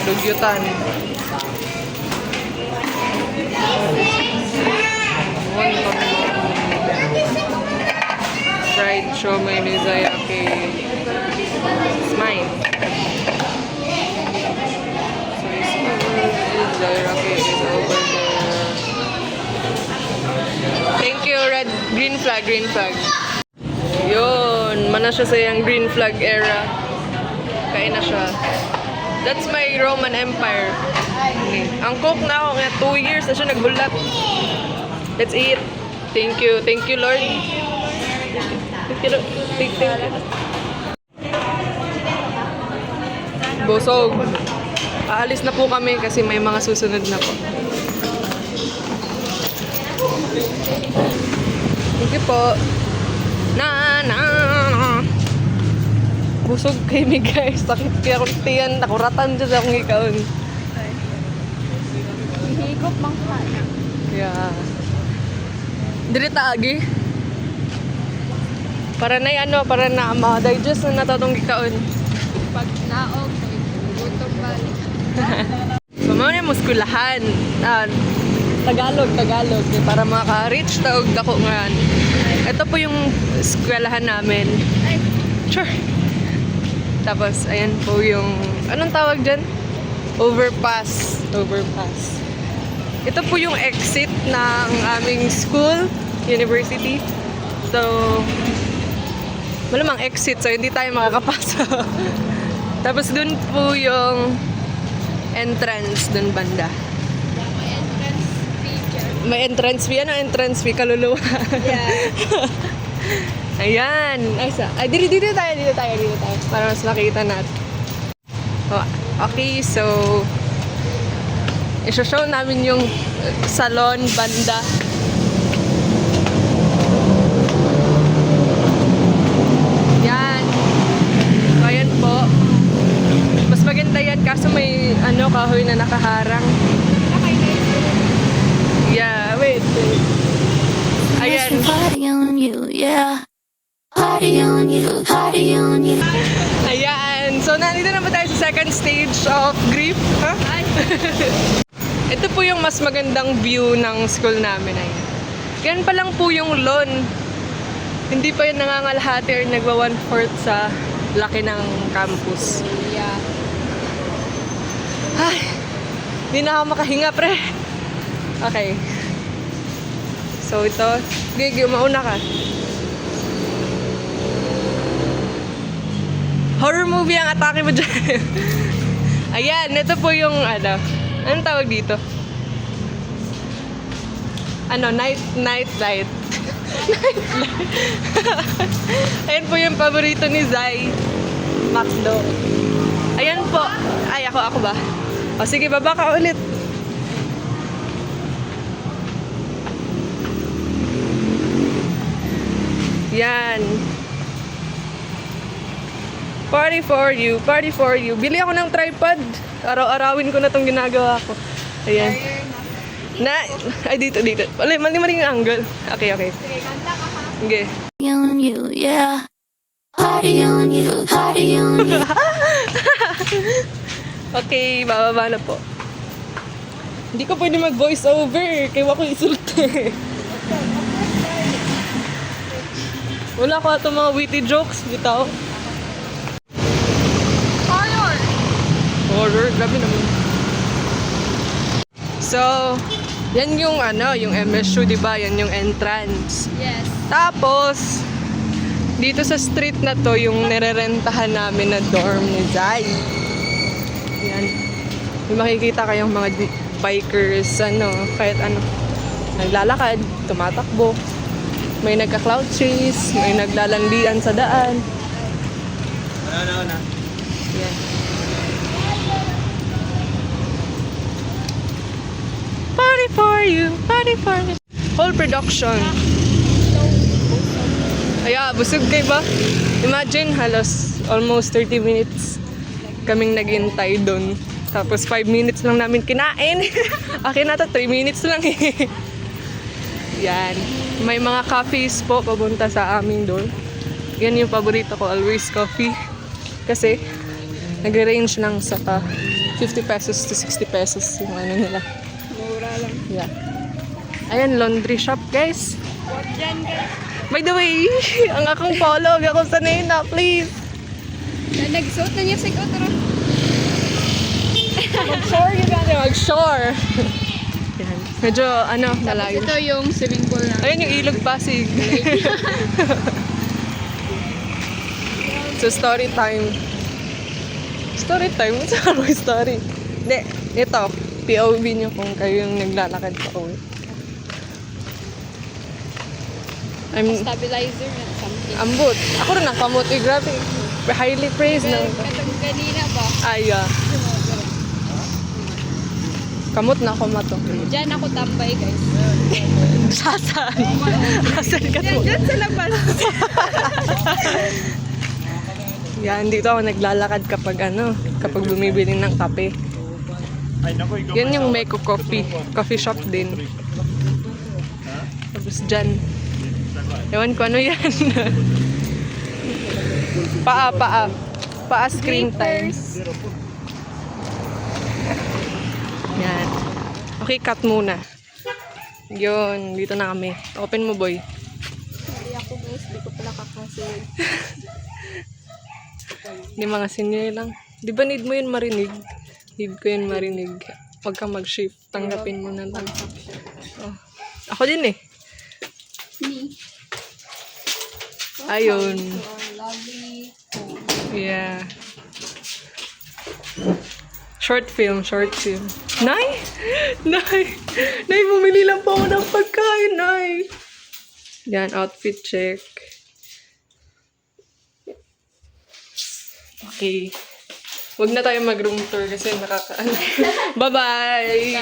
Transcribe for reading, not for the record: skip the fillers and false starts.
dugyutan. Fried siomai ni Zayake. It's mine. So his food is Zayake is over there. Thank you, green flag, green flag. Yun, mana siya sa yung green flag era. Kain na siya. That's my Roman Empire. Ang cook na ako nga 2 years na siya nagbulat. Let's eat. Thank you Lord. Thank you. Busog. Aalis na po kami kasi may mga susunod na po. Thank you po. Busog kay mi guys. Sakit kaya akong tiyan. Nakuratan dyan akong ikaon. Higop mang kana. Yeah. Dili taagi. Para na para na ma-digest na natatong ikaon. Pag naog, gutom balik. Pamana mo skulahan. Tagalog. Para maka-reach taog dako nga. Ito po yung eskwelahan namin. Sure. Tapos, ayan po yung, anong tawag dyan? Overpass. Ito po yung exit ng aming school, university. So, malamang exit. So, hindi tayo makakapasok. Tapos, dun po yung entrance, dun banda. May entrance fee. Ano entrance fee? Kaluluwa. Yeah. Ayan. Ay, dito tayo. Para mas makita natin. Oh, okay, so i-show namin yung salon banda. Yan. So, ayan po. Mas maganda yan kaso may kahoy na nakaharang. Yeah, wait. Ayan. Party on you, yeah. Party on you, party on you. Ayan. So, nandito na ba tayo sa second stage of grief? Huh? Ito po yung mas magandang view ng school namin. Ayan. Yan pa lang po yung lawn. Hindi pa yun nangangalahati or nagwa 1/4 sa laki ng campus. Yeah. Ay, hindi na ako makahinga, pre. Okay. So, ito. Gigi, mauna ka. Horror movie ang atake mo dyan. Ayan, ito po yung, anong tawag dito? Night light. Ayan po yung paborito ni Zay. Macdo. Ayan po. Ay, ako ba? O, sige, baba ka ulit. Yan. Party for you. Bili ako ng tripod. Araw-arawin ko na itong ginagawa ko. Ayan. Dito. Mali yung angle. Okay. Sige, kanta ka ha. Okay. On you, yeah. Party on you, party on you. Okay, bababa na po. Hindi ko pwede mag-voice over. Kaya ako isulte. Wala ko itong mga witty jokes. Bitaw. Horror. Grabe naman. So, yan yung yung MSU, diba? Yan yung entrance. Yes. Tapos, dito sa street na to, yung nirerentahan namin na dorm ni Zay. Yan. May makikita kayong mga bikers, kahit naglalakad, tumatakbo. May nagka-cloud chase, may naglalandian sa daan. Ano. Yan. Party for you. Whole production. Kaya, busog kayo ba? Imagine, halos almost 30 minutes kaming naghintay doon. Tapos 5 minutes lang namin kinain. Okay na to, 3 minutes lang eh. Yan. May mga coffees po papunta sa aming doon. Yan yung paborito ko, Always Coffee. Kasi, nag-range lang sa 50 pesos to 60 pesos yung ano nila. Mura lang. Yeah. Ayan, laundry shop, guys. Huwag dyan, guys. By the way, ang akong polo, ako sanay na, please. Nagsuot na niya sa otro. Mag-shore, you gotta mag-shore. Yan. Medyo, ano, nalayo. Ito yung swimming pool na. Ayan yung ilog Pasig. So, story time. Story time? Saan mo story? Hindi, ito. POV nyo kung kayo yung naglalakad pa uwi. Stabilizer and something. Ambot. Ako rin nakamot. Eh, grabe. Highly praised na. Katong kanina ba? Ay, kamot na ako mato. Diyan ako tambay, guys. Sasaan? Sasaan ka to? Diyan sa labas. Yan, dito ako naglalakad kapag kapag bumibili ng kape. Yan yung Meko Coffee. Coffee shop din. Tapos dyan. Ewan ko ano yan. Paa screen time. Yan. Okay, cut muna. Yun, dito na kami. Open mo, boy. Hindi ako, guys. Hindi ko pala kakasin. Hindi mga senior lang. Di ba need mo yun marinig? Need ko yun marinig. Huwag kang mag-shift. Tanggapin mo na lang. Oh. Ako din eh. Me. Ayun. Lovely. Yeah. Short film. Nay! Nay! Nay, bumili lang po ako ng pagkain, Nay! Yan, outfit check. Okay. Huwag na tayo mag-room tour kasi nakaka... Bye-bye!